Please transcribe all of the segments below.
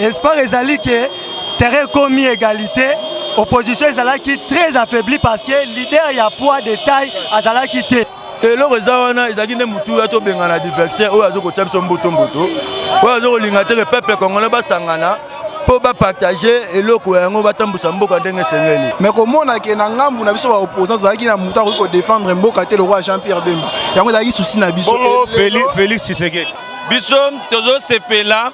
espoir ezali que terrain commis égalité opposition ezalaki très affaiblie parce que leader ya poids de taille azalaki te. Et le réseau ezalaki ne mutu ya to bengana diverse oyo azokotia biso mbuto oyo azokolinga te peuple congolais basangana po ba partager eloko yango batambusa mboka ndenge sengeli. Mais komona ke na ngambu na biso ba opposants zaki na muta ko défendre mboka te le roi Jean-Pierre Bemba yango ezalaki souci na biso. Bongo Félix Tshisekedi biso tozo sepela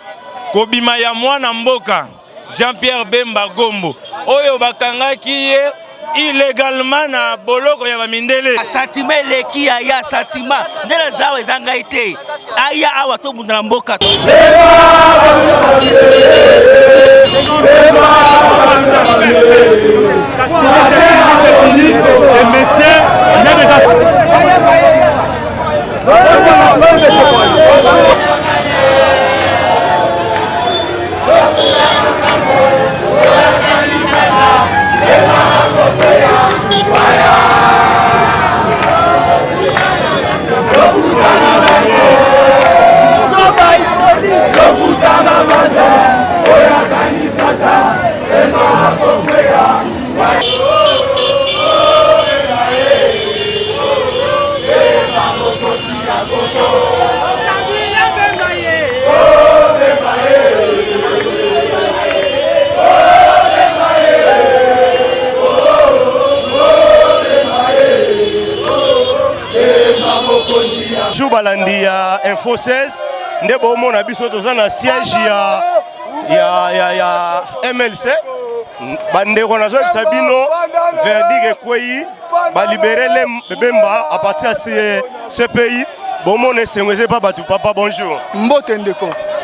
kobima ya mwana mboka Jean-Pierre Bemba Gombo oyo bakangaki ye illégalement na boloko ya bamindele. Sentiment leki ya sentiment ndela zawe zanga ite aya awa to mundana mboka. Balandi ya Info 16 ndebo mona biso toza na siège ya MLC bandeko nazo bisabino verdict ekwei ba libérer Bemba à partir de ce pays bomone sengweze pa batu papa bonjour mbote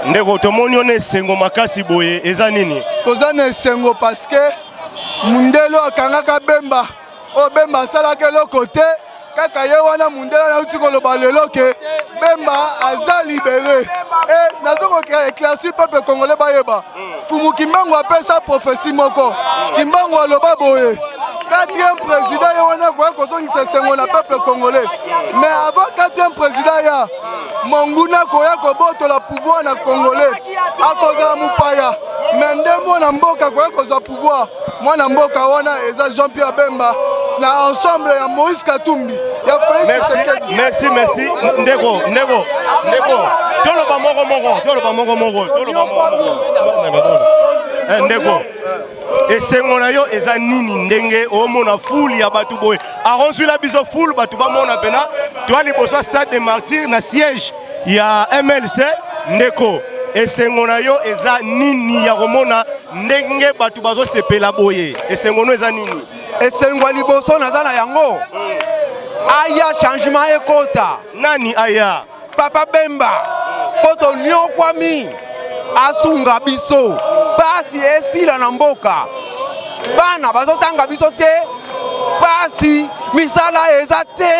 ndeko tomoni one sengo makasi boye eza nini toza na sengo parce que mundelo akangaka Bemba o Bemba sala ke le côté kaka ye wana mundela na uti koloba lelo ke Bemba aza libéré et nazoko éclairci peuple congolais bayeba fumu Kimbangu apesa prophétie moko Kimbangu aloba boye 4e président ye wana kwa kozongisa sengo na peuple congolais mais avant 4e président ya Monguna koya kobotola pouvoir na congolais akozala mupaya mais ndemo na mboka koya kozala pouvoir mwana mboka wana eza Jean-Pierre Bemba na ensemble ya Moïse Katumbi ya Félix Tshisekedi. Merci ndeko toloba moko ndeko esengo na yo eza nini ndenge omona foule ya batu boye arronsui la biso foule batu bamona pena toi liboso stade de martyrs na siège ya MLC ndeko esengo na yo eza nini ya komona ndenge batu bazo sepela boye esengo no eza nini esengo liboso naza na yango aya changement ekota nani aya Papa Bemba poto nyokwami asunga biso pasi esila na mboka bana bazotanga biso te pasi misala eza te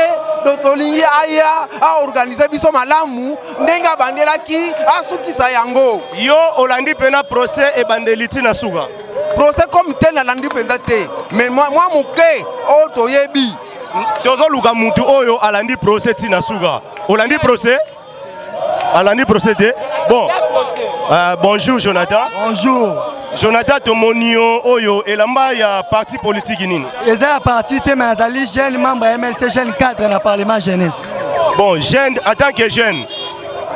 dotolingi aya a organiser biso malamu ndenge abandelaki asukisa yango yo olandi pena procès ebandeliti na suka procès comme tel nalandi penza te mais moi moke o toyebi tozo luka mutu oyo alandi procès tina suka olandi procès alandi procès te bon bonjour Jonathan. Bonjour. Jonathan Tomonio Oyo elamba ya parti politique nini? Eza ya parti te mais nazali jeune membre ya MLC jeune cadre na parlement jeunesse. Bon, jeune en tant que jeune.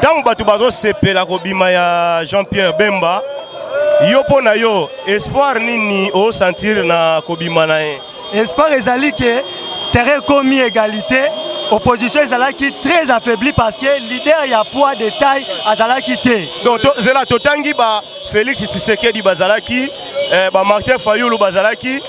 Tant batu bazo sepela kobima ya Jean-Pierre Bemba, yo pona yo espoir nini o sentir na kobima na ye? Espoir ezali que terrain commis égalité opposition ezalaki très affaiblie parce que leader ya poids de taille azalaki te. Donc zela totangi ba Félix Tshisekedi bazalaki ba Martin Fayulu bazalaki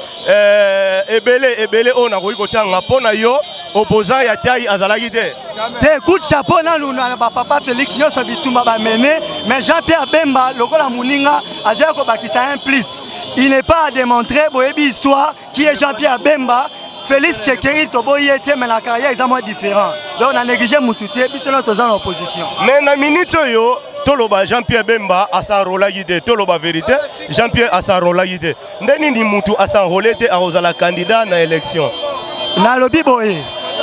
ebele on a koyi kotanga pona yo opposant ya taille azalaki te. Te coup de chapeau na luna ba papa Félix nyoso bitumba ba mené mais Jean-Pierre Bemba lokola muninga azaya ko bakisa un plus. Il n'est pas à démontrer boyebi histoire qui est Jean-Pierre Bemba. Félix Tshisekedi toboye te mais la carrière est moins différent. Donc on a négligé Moutouté biso na tozana opposition. Mais na minute yo toloba Jean-Pierre Bemba asanrola yide toloba vérité Jean-Pierre asanrola yide ndeni ni mutu asanrolé te arozala candidat na élection. Na lobby boye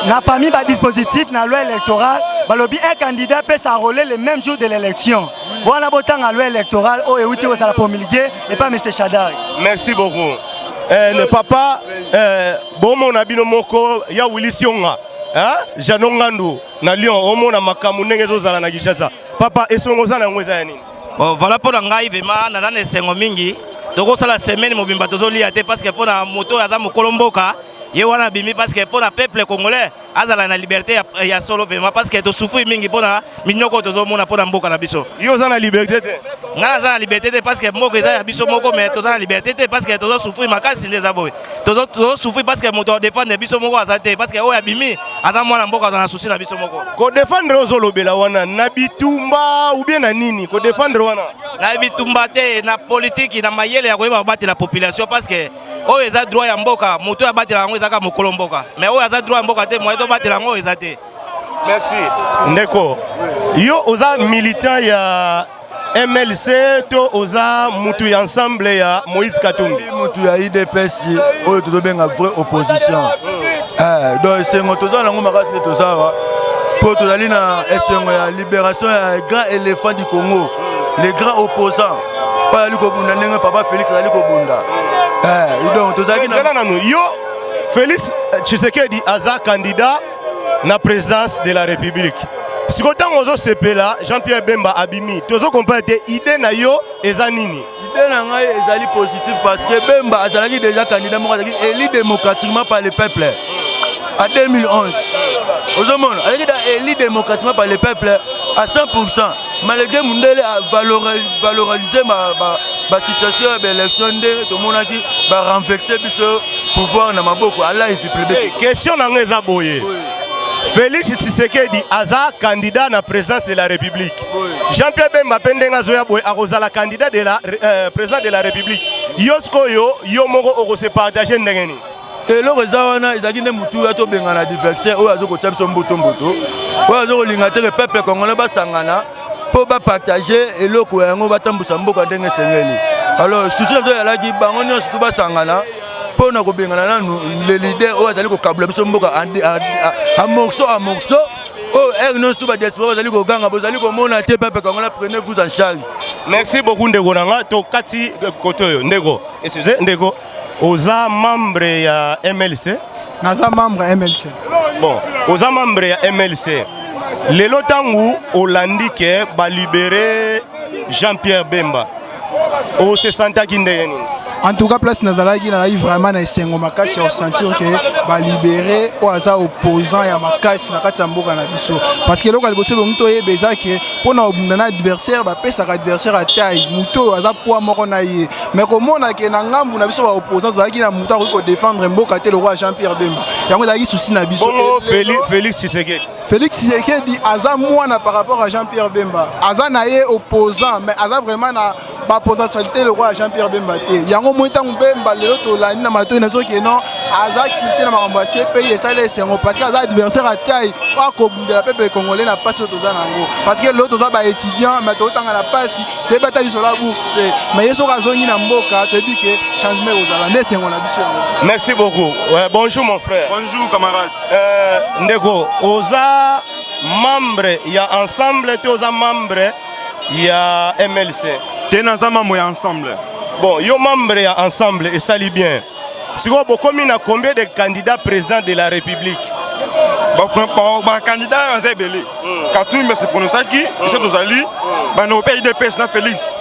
na parmi ba dispositif na loi électorale ba lobby un candidat peut s'enrôler le même jour de l'élection. wana botanga loi électorale o euti ko sala promulguer et pas monsieur Chadari. Merci beaucoup. Le papa bomo na bino moko ya Willisionga. Jano Ngandu na Lyon omo na makamu ndenge zozala na Kinshasa. Papa esongoza na ngweza ya nini? Bon voilà pour ngai vema na na sengo mingi. Toko sala semaine mobimba tozolia te parce que pour na moto ya za mokolomboka ye wana bimi parce que pour na peuple congolais azala na liberté ya solo vraiment parce que to souffrir mingi pour na minyoko tozomona pour na mboka na biso. Yo za na liberté te. Nga za na liberté te parce que moko eza ya biso moko mais to za na liberté te parce que tozo souffrir makasi ndeza boy. Tozo souffrir parce que moto défendre biso moko azate parce que oya bimi aza mwana mboka za na souci na biso moko. Ko défendre ozolobela wana na bitumba ou bien na nini? Ko défendre wana. Na bitumba te na politique na mayele ya koyeba battre la population parce que oyo eza droit ya mboka moto ya battre yango ezaka mokolo mboka mais oyo eza droit ya mboka te moyo to battre yango eza te. Merci. Ndeko. Yo oza militant ya MLC to oza mutu ya ensemble ya Moïse Katumbi. Mutu ya IDPS oyo tozobenga vraie opposition. Donc esengo toza nango makasi tozawa po tozali na esengo ya libération ya grand éléphant du Congo, les grands opposants. Pas ali kobunda ndenge papa Félix ali kobunda. Donc tozali na yo Félix Tshisekedi aza candidat na présidence de la République. Si autant ozo sepela Jean-Pierre Bemba abimi, tozo comprendre idée na yo eza nini? Idée na ngai ezali positif parce que Bemba azalaki déjà candidat moko azalaki élu démocratiquement par le peuple en 2011. Ozomona, azalaki élu démocratiquement par le peuple à 100%. Malgré Mundele a valorisé ma situation de l'élection de tout le monde qui va renverser le pouvoir dans ma bouche. Allah il fait plaider. Question dans les aboyés. Félix Tshisekedi aza candidat à la présidence de la République. Jean-Pierre Bemba pendenga zoya boy akozala candidat de la président de la République. Yosko yo moko oko se partager ndengeni. Et le rézawana izaki ne mutu ya to benga na diversion o azoko tsamso mboto o azoko lingate le peuple congolais ba sangana po ba partager eloko yango batambusa mboka ndenge sengeli. Alors souci na to ya laki bango nyonso to ba sangana po na ko bengana nanu le leader o azali ko kabula biso mboka a morceau oh non tout ba diaspora azali ko ganga bozali ko mona te peuple congolais prenez-vous en charge. Merci beaucoup ndeko nanga to kati koto ndeko. Excusez ndeko. Oza membre ya MLC? Naza membre ya MLC. Bon, oza membre ya MLC. Lelo tangu olandi ke ba libérer Jean-Pierre Bemba. O se senta kindeye nini? En tout cas, place Nazalaki na vraiment na esengo makasi au sentir que ba libérer ou aza opposant ya makasi na kati ya mboka na biso parce que loka liboso bonto ye beza ke pona obundana adversaire ba pesa adversaire à taille muto aza poids moko na ye mais komona ke na ngambu na biso ba opposant zaki na muto ko défendre mboka te le roi Jean-Pierre Bemba yango zaki souci na biso. Bongo Félix Tshisekedi. Félix Tshisekedi aza mwana par rapport à Jean-Pierre Bemba aza na ye opposant mais aza vraiment na ba potentialité le roi Jean-Pierre Bemba te yango moitango Bemba lelo to la na mato na soki non aza quitté na makambo se pays ça les sengo parce que aza adversaire à taille pas ko bundela peuple congolais na pas to za nango parce que l'autre za ba étudiant mais to tanga na passe te batali sur la bourse te mais yeso kazongi na mboka te bi que changement aux ala sengo na biso. Merci beaucoup. Ouais, bonjour mon frère. Bonjour camarade. Ndeko oza membre ya ensemble te oza membre ya MLC. Tenaza membre ya ensemble. Bon, yo membre ya ensemble et ça lit bien. Si vous avez combien de candidats présidents de la République? Bon, candidat à Zébélé. Katumbi se prononce qui? Monsieur Dozali. Nos pays de PS na Félix.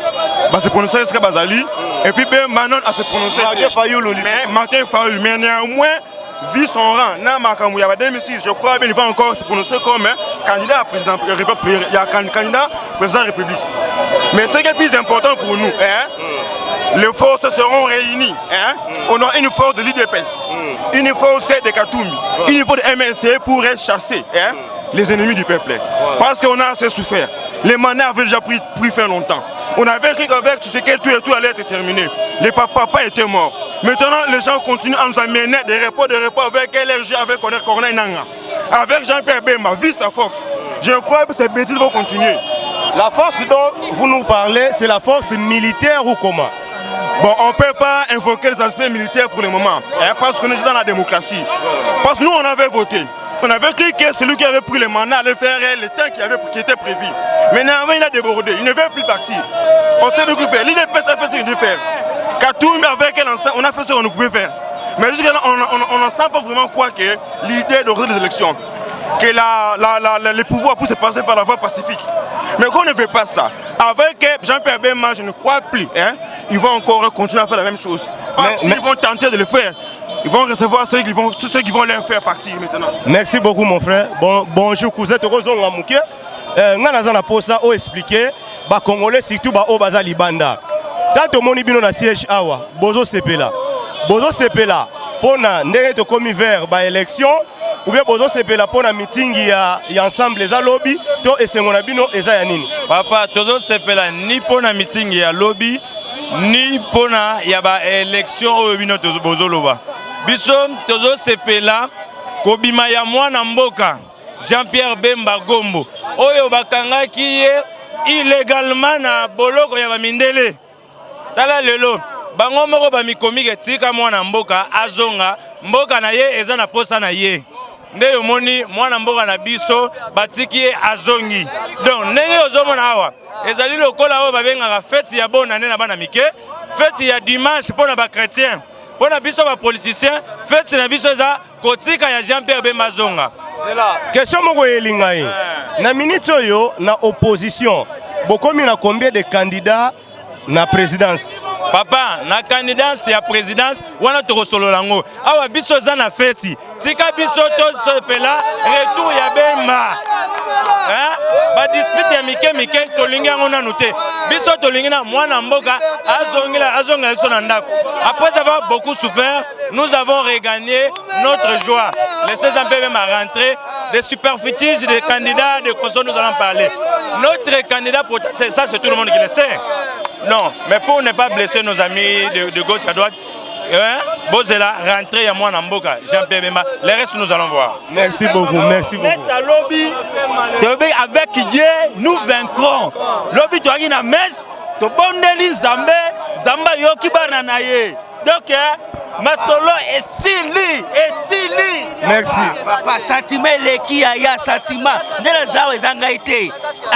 Se prononcer ce que Bazali. Et puis Manon a se prononcer. Martin Fayoul. Mais néanmoins, vu son rang, en 2006, je crois qu'il va encore se prononcer comme candidat à président de la République. Il y a candidat président de la République. Mais ce qui est plus important pour nous, les forces seront réunies. On a une force de l'IDPS, une force de Katumbi, une force de MLC pour chasser les ennemis du peuple. Parce qu'on a assez souffert. Les mandats avaient déjà pris fin longtemps. On avait cru qu'avec tout ce que tout allait être terminé. Les papas étaient morts. Maintenant, les gens continuent à nous amener des reports avec LRG, avec Corneille Nanga. Avec Jean-Pierre Bemba, vu sa force. Je crois que ces bêtises vont continuer. La force dont vous nous parlez, c'est la force militaire ou comment? Bon, on ne peut pas invoquer les aspects militaires pour le moment, parce qu'on est dans la démocratie. Parce que nous, on avait voté. On avait cru que celui qui avait pris le mandat allait faire le temps qui était prévu. Maintenant, il a débordé, il ne veut plus partir. On sait de quoi faire. L'IDPS a fait ce qu'il veut faire. Katoum, avec un ensemble, on a fait ce qu'on pouvait faire. Mais jusqu'à là, on n'en sent pas vraiment quoi que l'idée d'organiser des élections. Que les pouvoirs puissent passer par la voie pacifique. Mais quand on ne fait pas ça, avec Jean-Pierre Bemba, je ne crois plus, hein, ils vont encore continuer à faire la même chose. Ils vont tenter de le faire. Ils vont recevoir ceux qui vont leur faire partir maintenant. Merci beaucoup mon frère. Bonjour cousin, tu es Ngana posa o expliquer ba Congolais surtout ba o baza libanda. Tant moni bino na siège awa, bozo sepela. Bozo sepela pona ndenge to komi vers ba élection ou bien bozo sepela pona meeting ya ensemble les lobby to esengona bino eza ya nini? Papa tozo sepela ni pona meeting ya lobby ni pona ya ba élection o bino tozo bozo loba. Biso tozo sepela kobima ya mwana mboka Jean-Pierre Bemba Gombo oyo bakangaki ye illégalement na boloko ya bamindele. Tala lelo bango moko bamikomike tika mwana mboka azonga mboka na ye eza na posa na ye. Nde yomoni mwana mboka na biso batiki ye azongi. Donc ndenge ozomona awa ezali lokola oyo babengaka fête ya bonane na bana mike, fête ya dimanche pona ba chrétien. Pona biso ba politicien, fête na biso eza kotika ya Jean-Pierre Bemba zonga. C'est là. Question moko elinga ye. Na minute oyo na opposition, bokomi na combien de candidats na présidence? Papa, na candidat ya présidence wana tokosolo lango. Awa biso za na fête. Tika biso to sepela retour ya Bemba. Hein? Ba dispute ya mike tolingi yango nanu te. Biso tolingi na mwana mboka azongela so na ndako. Après avoir beaucoup souffert, nous avons regagné notre joie. Laissez un peu même à rentrer. Des superfétiches, des candidats, de quoi nous allons parler. Notre candidat potentiel, ça c'est tout le monde qui le sait. Non, mais pour ne pas blesser nos amis de gauche à droite, Bozela, rentrer à moi en Mboka, Jean-Pierre Bemba, le reste nous allons voir. Merci beaucoup, merci beaucoup. Avec Dieu, nous vaincrons. Lobby, tu as dit, messe, tu bondeli Zambé, Zamba yoki bananaye. Donc, Masolo est sili. Merci. Papa, sentiment leki aya sentiment. Ndela zawe zanga ite.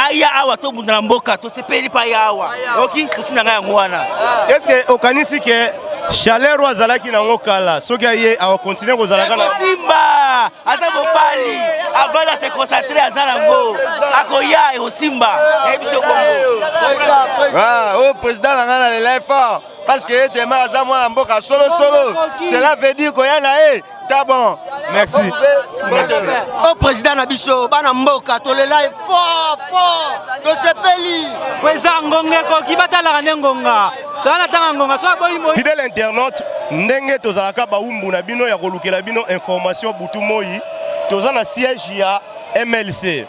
Aya awa to bundala mboka to sepeli pa yawa. OK, to sinanga ya ngwana. Est-ce que okanisi ke chaleur wazalaki na ngokala soki aye awa continuer kozalaka na Simba ata mobali avant de se concentrer azala ngo akoya e Simba e biso bongo. Ah, au président ngana le life fort parce que demain aza mwana mboka solo. Cela veut dire qu'il y a là bon. Merci. Au président Nabiso, bana mboka to le live fort. To sepeli. Président Ngonga ko kibatala ngonga. Tana tanga ngonga so boy moyi. Fidèle internaute, ndenge tozalaka baumbu na bino ya kolukela bino information butu moyi. Toza na siège ya MLC.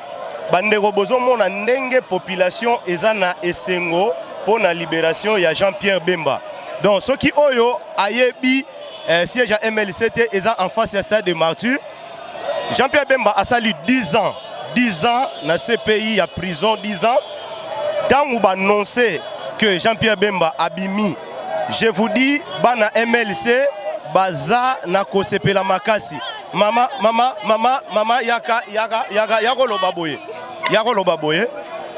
Bandeko bozo mona ndenge population eza na esengo pour la libération ya Jean-Pierre Bemba. Donc ceux qui oyo ayebi siège à MLCT est en face du stade de Martyr. Jean-Pierre Bemba a sali 10 ans dans ce pays, à prison 10 ans. Tant où annoncé que Jean-Pierre Bemba a bimi, je vous dis, bana MLC, baza na kosepela makasi. Mama, yako lobaboye.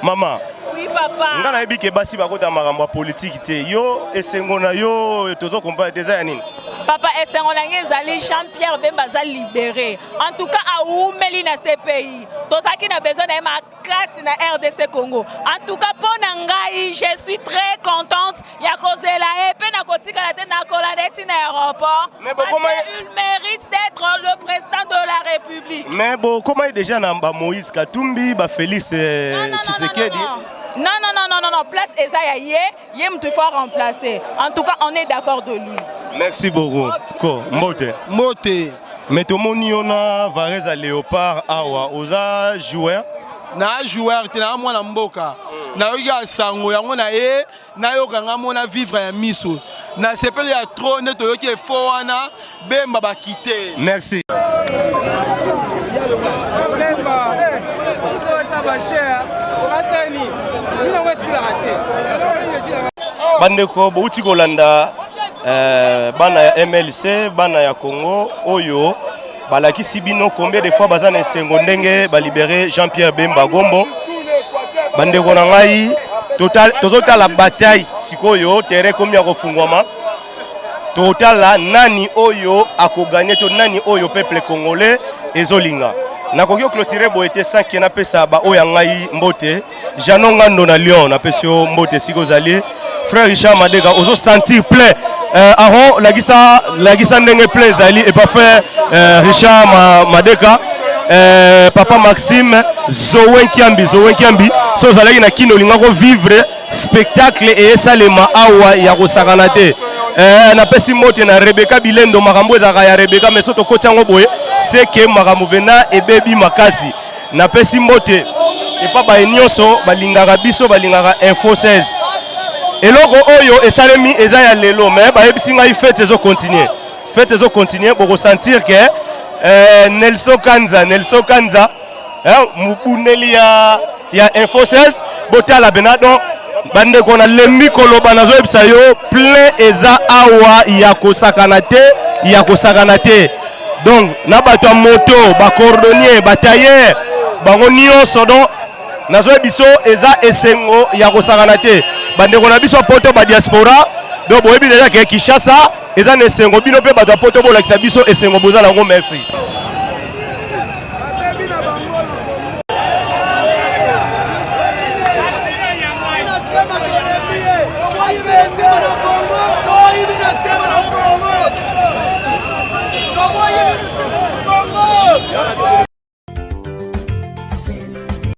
Mama. Oui, papa. Ngana ebi ke basi bakota makambo politique te. Yo esengo na yo tozo comprendre déjà ya nini. Papa esengo na ngezali Jean-Pierre Bemba za libéré. En tout cas a oumeli na ce pays. Tozaki na besoin na makasi na RDC Congo. En tout cas pour ngai, je suis très contente ya kozela et pe na kotika la tête na kolaneti na aéroport. Mais bon, comment il mérite d'être le président de la République. Mais bon, comment déjà na Moïse Katumbi, ba Félix Tshisekedi. Non, place Esaïa yé me faut remplacer. En tout cas, on est d'accord de lui. Merci beaucoup. Ko, Mote. Mais tout le monde a Vareza Léopard Awa, oza joueur. Na joueur te na mwana mboka. Na yoga sango yango na ye, na yoga ngamona vivre ya miso. Na sepeli ya trône to yoki fo wana Bemba ba quitter. Merci. Bandeko bouti kolanda bana ya MLC bana ya Congo oyo balaki sibino combien de fois bazana esengo ndenge ba libérer Jean-Pierre Bemba Gombo bandeko na ngai tozotala bataille sikoyo terrain komi ya kofungwama totala nani oyo akoganye to nani oyo peuple congolais ezolinga nakoki clôturer boete 5 na pesa ba oya ngai mbote Jano Ngando na Lyon na pesio mbote siko zali frère Richard Madega ozo sentir plein aron lagisa ndenge plein zali et pas faire Richard Madega papa Maxime Zowen Kiambi so zalaki na kino linga ko vivre spectacle et salema awa ya kosakana te na pesi mote na Rebecca Bilendo makambo ezaka ya Rebecca mais soto kotiango boye c'est que makambo bena ebebi makasi na pesi mote et pas ba nyonso balingaka biso balingaka info 16 eloko oyo esalemi eza ya lelo mais ba yebisi ngai fête ezo continuer pour ressentir que Nelson Kanza mubuneli ya info 16 botala benado bande kona lembi koloba nazo ebisa yo plein eza awa ya kosakana te donc na bato ya moto ba cordonnier ba tailleur bango nyonso do nazo ebiso eza esengo ya kosakana te bande kona biso poto ba diaspora do boyebi déjà ke Kinshasa eza na esengo bino pe bato ya poto bolakisa biso esengo bozala ngo merci.